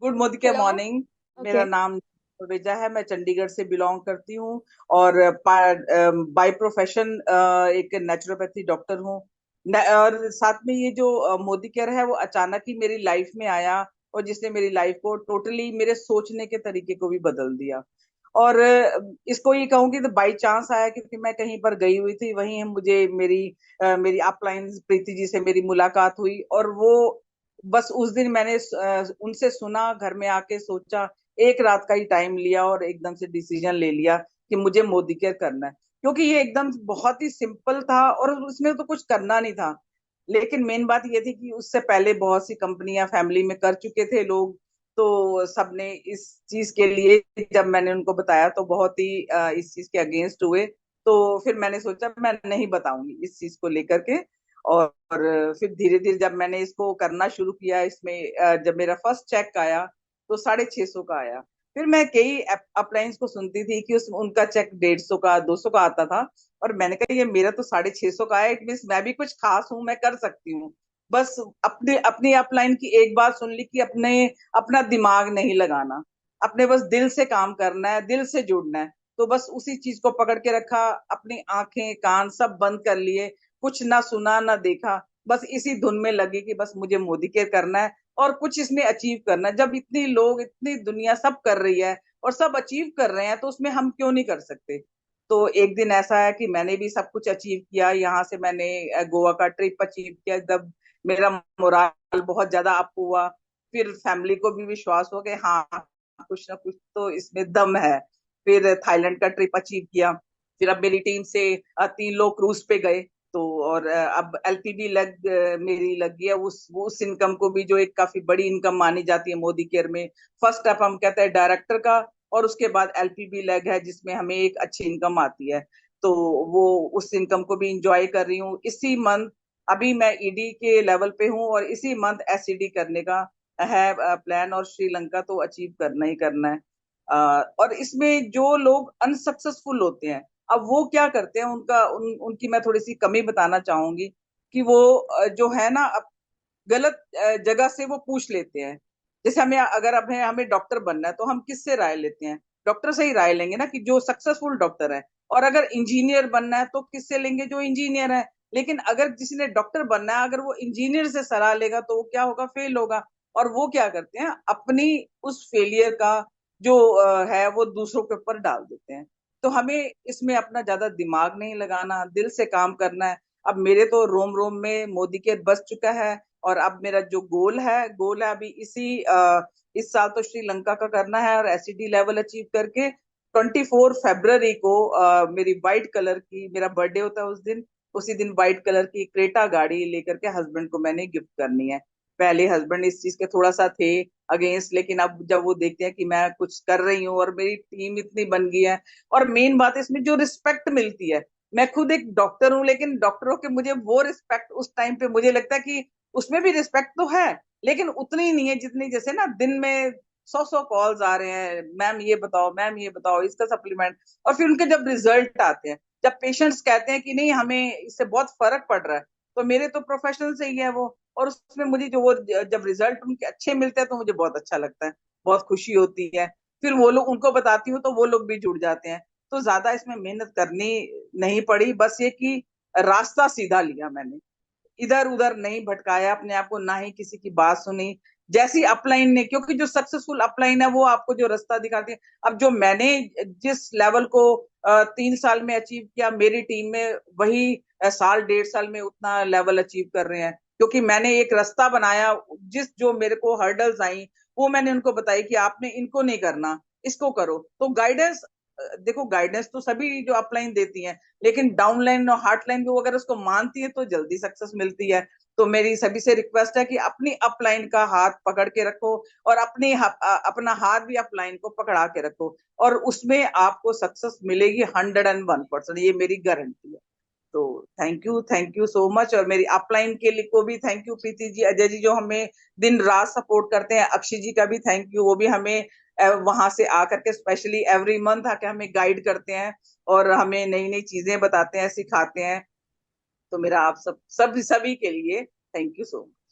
Good Modi के hello. Morning. मेरा okay. नाम विजय है, मैं चंडीगढ़ से बिलोंग करती हूँ। और बाय प्रोफेशन एक नेचुरोपैथी डॉक्टर हूँ। और साथ में ये जो मोदी केयर है वो अचानक ही मेरी लाइफ में आया, और जिसने मेरी लाइफ को टोटली मेरे सोचने के तरीके को भी बदल दिया। और इसको ये कहूंगी तो बाई चांस आया, क्योंकि मैं कहीं पर गई हुई थी, वहीं मुझे मेरी अपलाइन प्रीति जी से मेरी मुलाकात हुई। और वो बस उस दिन मैंने उनसे सुना, घर में आके सोचा, एक रात का ही टाइम लिया और एकदम से डिसीजन ले लिया कि मुझे मोदी केयर करना है। क्योंकि ये एकदम बहुत ही सिंपल था और उसमें तो कुछ करना नहीं था। लेकिन मेन बात ये थी कि उससे पहले बहुत सी कंपनियां फैमिली में कर चुके थे लोग। तो सबने इस चीज के लिए, जब मैंने उनको बताया तो बहुत ही इस चीज के अगेंस्ट हुए। तो फिर मैंने सोचा मैं नहीं बताऊंगी इस चीज को लेकर के। और फिर धीरे धीरे जब मैंने इसको करना शुरू किया, इसमें जब मेरा फर्स्ट चेक आया तो 650 का आया। फिर मैं कई अपलायंस को सुनती थी कि उस उनका चेक 150 का 200 का आता था। और मैंने कहा ये मेरा तो 650 का है, इट मीन्स मैं भी कुछ खास हूँ, मैं कर सकती हूँ। बस अपने अपनी अपलाइन की एक बात सुन ली कि अपना दिमाग नहीं लगाना, अपने बस दिल से काम करना है, दिल से जुड़ना है। तो बस उसी चीज को पकड़ के रखा, अपनी आंखें कान सब बंद कर लिए, कुछ ना सुना ना देखा। बस इसी धुन में लगे कि बस मुझे मोदी केयर करना है और कुछ इसमें अचीव करना है। जब इतनी लोग, इतनी दुनिया सब कर रही है और सब अचीव कर रहे हैं, तो उसमें हम क्यों नहीं कर सकते। तो एक दिन ऐसा है कि मैंने भी सब कुछ अचीव किया। यहाँ से मैंने गोवा का ट्रिप अचीव किया, जब मेरा मोराल बहुत ज्यादा अप हुआ। फिर फैमिली को भी विश्वास हो गया, हाँ कुछ ना कुछ तो इसमें दम है। फिर थाईलैंड का ट्रिप अचीव किया। फिर अब मेरी टीम से 3 लोग क्रूज पे गए। तो और अब एलपीबी मेरी लग गई है, उस इनकम को भी, जो एक काफी बड़ी इनकम मानी जाती है मोदी केयर में। फर्स्ट स्टेप हम कहते हैं डायरेक्टर का, और उसके बाद एलपीबी लेग है जिसमें हमें एक अच्छी इनकम आती है। तो वो उस इनकम को भी इंजॉय कर रही हूँ इसी मंथ। अभी मैं ईडी के लेवल पे हूँ और इसी मंथ एसईडी करने का है प्लान, और श्रीलंका तो अचीव करना ही करना है। और इसमें जो लोग अनसक्सेसफुल होते हैं, अब वो क्या करते हैं, उनकी मैं थोड़ी सी कमी बताना चाहूंगी। कि वो जो है ना, अब गलत जगह से वो पूछ लेते हैं। जैसे अगर हमें डॉक्टर बनना है तो हम किससे राय लेते हैं? डॉक्टर से ही राय लेंगे ना, कि जो सक्सेसफुल डॉक्टर है। और अगर इंजीनियर बनना है तो किससे लेंगे? जो इंजीनियर है। लेकिन अगर किसी ने डॉक्टर बनना है, अगर वो इंजीनियर से सलाह लेगा तो वो क्या होगा? फेल होगा। और वो क्या करते हैं, अपनी उस फेलियर का जो है वो दूसरों के ऊपर डाल देते हैं। तो हमें इसमें अपना ज्यादा दिमाग नहीं लगाना, दिल से काम करना है। अब मेरे तो रोम रोम में मोदी के बस चुका है। और अब मेरा जो गोल है अभी इस साल तो श्रीलंका का करना है, और एसईडी लेवल अचीव करके 24 फरवरी को मेरी व्हाइट कलर की, मेरा बर्थडे होता है उस दिन, उसी दिन व्हाइट कलर की क्रेटा गाड़ी लेकर के हस्बैंड को मैंने गिफ्ट करनी है। पहले हस्बैंड इस चीज के थोड़ा सा थे अगेंस्ट, लेकिन अब जब वो देखते हैं कि मैं कुछ कर रही हूँ और मेरी टीम इतनी बन गई है। और मेन बात है इसमें जो रिस्पेक्ट मिलती है। मैं खुद एक डॉक्टर हूँ, लेकिन डॉक्टरों के मुझे वो रिस्पेक्ट उस टाइम पे मुझे लगता है कि उसमें भी रिस्पेक्ट तो है, लेकिन उतनी नहीं है जितनी, जैसे ना दिन में 100 कॉल्स आ रहे हैं, मैम ये बताओ, मैम ये बताओ, इसका सप्लीमेंट। और फिर उनके जब रिजल्ट आते हैं, जब पेशेंट्स कहते हैं कि नहीं हमें इससे बहुत फर्क पड़ रहा है, तो मेरे तो प्रोफेशनल से ही है वो। और उसमें मुझे जो वो जब रिजल्ट उनके अच्छे मिलते हैं तो मुझे बहुत अच्छा लगता है, बहुत खुशी होती है। फिर वो लोग, उनको बताती हूँ तो वो लोग भी जुड़ जाते हैं। तो ज्यादा इसमें मेहनत करनी नहीं पड़ी, बस ये कि रास्ता सीधा लिया मैंने, इधर उधर नहीं भटकाया अपने आप को, ना ही किसी की बात सुनी। जैसी अपलाइन ने, क्योंकि जो सक्सेसफुल अपलाइन है वो आपको जो रास्ता दिखाती है। अब जो मैंने जिस लेवल को 3 साल में अचीव किया, मेरी टीम में वही साल 1.5 साल में उतना लेवल अचीव कर रहे हैं, क्योंकि मैंने एक रास्ता बनाया। जो मेरे को हर्डल्स आई, वो मैंने उनको बताई कि आपने इनको नहीं करना, इसको करो। तो गाइडेंस, देखो गाइडेंस तो सभी जो अपलाइन देती हैं, लेकिन डाउनलाइन और हार्टलाइन को अगर उसको मानती है तो जल्दी सक्सेस मिलती है। तो मेरी सभी से रिक्वेस्ट है कि अपनी अपलाइन का हाथ पकड़ के रखो, और अपना हाथ भी अपलाइन को पकड़ा के रखो, और उसमें आपको सक्सेस मिलेगी 101%, ये मेरी गारंटी है। तो थैंक यू सो मच। और मेरी अपलाइन के लिए को भी थैंक यू, प्रीति जी, अजय जी, जो हमें दिन रात सपोर्ट करते हैं। अक्षय जी का भी थैंक यू, वो भी हमें वहां से आकर के स्पेशली एवरी मंथ आके हमें गाइड करते हैं, और हमें नई नई चीजें बताते हैं, सिखाते हैं। तो मेरा आप सब सभी के लिए थैंक यू सो मच।